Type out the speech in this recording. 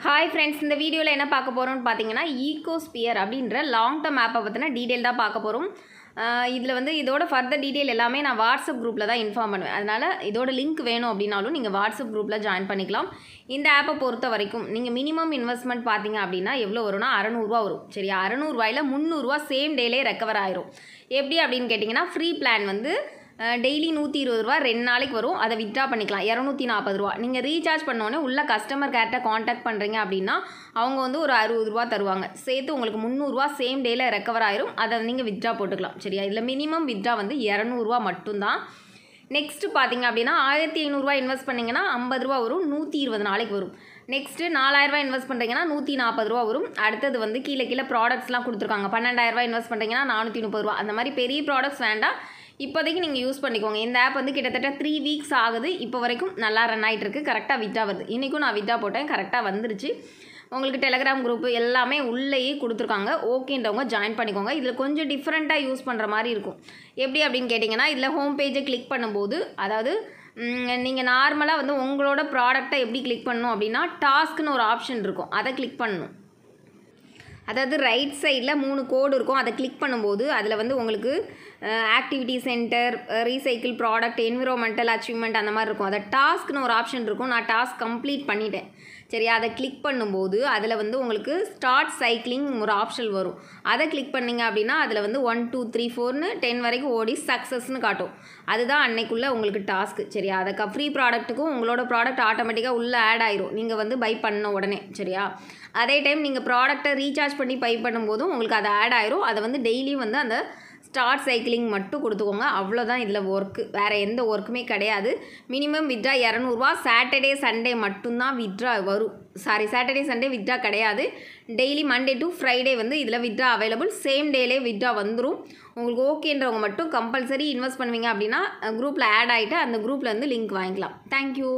Hi friends, இந்த வீடியோல என்ன பார்க்க போறோம்னு பாத்தீங்கன்னா ஈகோஸ்பியர் அப்படிங்கற லாங் டர்ம் ஆப்பை பத்தின டீடைல் தான் பார்க்க போறோம். இதுல வந்து இதோட ஃபர்தர் டீடைல் எல்லாமே நான் வாட்ஸ்அப் குரூப்ல தான் இன்ஃபார்ம் பண்ணுவேன். அதனால இதோட லிங்க் வேணும் அப்படினாலும் நீங்க வாட்ஸ்அப் குரூப்ல ஜாயின் பண்ணிக்கலாம். இந்த ஆப்பை பொறுத்த வரைக்கும் நீங்க மினிமம் இன்வெஸ்ட்மென்ட் பாத்தீங்க அப்படினா எவ்வளவு வரும்னா 600 ரூபாய் வரும். சரியா 600 ரூபாயில 300 ரூபாய் சேம் டேலே ரெக்கவர் ஆயிரும். எப்படி அப்படினு கேட்டிங்கனா ஃப்ரீ பிளான் வந்து டெய்லி 120 ரூபாய் 2 நாளைக்கு வரும். அதை வித்ட்ரா பண்ணிக்கலாம் 240 ரூபாய். நீங்கள் ரீசார்ஜ் பண்ணோன்னே உள்ள கஸ்டமர் கேர்ட்ட காண்டாக்ட் பண்ணுறீங்க அப்படின்னா அவங்க வந்து ஒரு 60 ரூபாய் தருவாங்க. சேர்த்து உங்களுக்கு 300 ரூபாய் சேம் டேயில் ரெக்கவர் ஆயிரும். அதை நீங்கள் வித்ட்ரா போட்டுக்கலாம். சரியா இதில் மினிமம் வித்ட்ரா வந்து 200 ரூபாய் மட்டும்தான். நெக்ஸ்ட்டு பார்த்தீங்க அப்படின்னா 1500 ரூபாய் இன்வெஸ்ட் பண்ணிங்கன்னா 50 ரூபா வரும். 120 நாளைக்கு வரும். நெக்ஸ்ட்டு 4000 ரூபாய் இன்வெஸ்ட் பண்ணுறீங்கன்னா 140 ரூபா வரும். அடுத்தது வந்து கீழே ப்ராடக்ட்ஸ்லாம் கொடுத்துருக்காங்க. 12000 ரூபாய் இன்வெஸ்ட் பண்ணுறீங்கன்னா 430 ரூபா. அந்த மாதிரி பெரிய ப்ராடக்ட்ஸ் வேண்டாம். இப்போதைக்கு நீங்கள் யூஸ் பண்ணிக்கோங்க. இந்த ஆப் வந்து கிட்டத்தட்ட 3 வீக்ஸ் ஆகுது. இப்போ வரைக்கும் நல்லா ரன் ஆகிட்டு இருக்கு. கரெக்டாக வித்ட்ரா வருது. இன்றைக்கும் நான் வித்ட்ரா போட்டேன். கரெக்டாக வந்துருச்சு. உங்களுக்கு டெலகிராம் குரூப் எல்லாமே உள்ளேயே கொடுத்துருக்காங்க. ஓகேன்றவங்க ஜாயின் பண்ணிக்கோங்க. இதில் கொஞ்சம் டிஃப்ரெண்ட்டாக யூஸ் பண்ணுற மாதிரி இருக்கும். எப்படி அப்படின்னு கேட்டிங்கன்னா இதில் ஹோம் பேஜை கிளிக் பண்ணும்போது அதாவது நீங்கள் நார்மலாக வந்து உங்களோட ப்ராடக்டை எப்படி கிளிக் பண்ணணும் அப்படின்னா டாஸ்க்னு ஒரு ஆப்ஷன் இருக்கும். அதை கிளிக் பண்ணணும். அதாவது ரைட் சைடில் 3 கோடு இருக்கும். அதை கிளிக் பண்ணும்போது அதில் வந்து உங்களுக்கு activity centre, recycle product, environmental achievement அந்த மாதிரி இருக்கும். அதை டாஸ்க்னு ஒரு ஆப்ஷன் இருக்கும். நான் டாஸ்க் கம்ப்ளீட் பண்ணிட்டேன். சரியா அதை கிளிக் பண்ணும்போது அதில் வந்து உங்களுக்கு ஸ்டார்ட் சைக்கிளிங் ஒரு ஆப்ஷன் வரும். அதை கிளிக் பண்ணிங்க அப்படின்னா அதில் வந்து 1 2 3 4ன்னு 10 வரைக்கும் ஓடி சக்ஸஸ்ன்னு காட்டும். அதுதான் அன்னைக்குள்ளே உங்களுக்கு டாஸ்க்கு. சரியா அதை ஃப்ரீ ப்ராடக்ட்டுக்கும் உங்களோட ப்ராடக்ட் ஆட்டோமேட்டிக்காக உள்ளே ஆட் ஆயிரும் நீங்கள் வந்து பை பண்ண உடனே. சரியா அதே டைம் நீங்கள் ப்ராடக்டை ரீசார்ஜ் பண்ணி பை பண்ணும்போதும் உங்களுக்கு அது ஆட் ஆயிரும். அதை வந்து டெய்லியும் வந்து அந்த ஸ்டார்ட் சைக்கிளிங் மட்டும் கொடுத்துக்கோங்க. அவ்வளோதான் இதில் ஒர்க்கு. வேறு எந்த ஒர்க்குமே கிடையாது. மினிமம் வித்ட்ரா 200 ரூபா. சாட்டர்டே சண்டே மட்டும்தான் வித்ட்ரா வரும். சாட்டர்டே சண்டே வித்ட்ரா கிடையாது. டெய்லி மண்டே டு ஃப்ரைடே வந்து இதில் வித்ட்ரா அவைலபிள். சேம் டேலே வித்ட்ரா வந்துடும். உங்களுக்கு ஓகேன்றவங்க மட்டும் கம்பல்சரி இன்வெஸ்ட் பண்ணுவீங்க அப்படின்னா குரூப்பில் ஆட் ஆகிட்டு அந்த குரூப்பில் வந்து லிங்க் வாங்கிக்கலாம். தேங்க்யூ.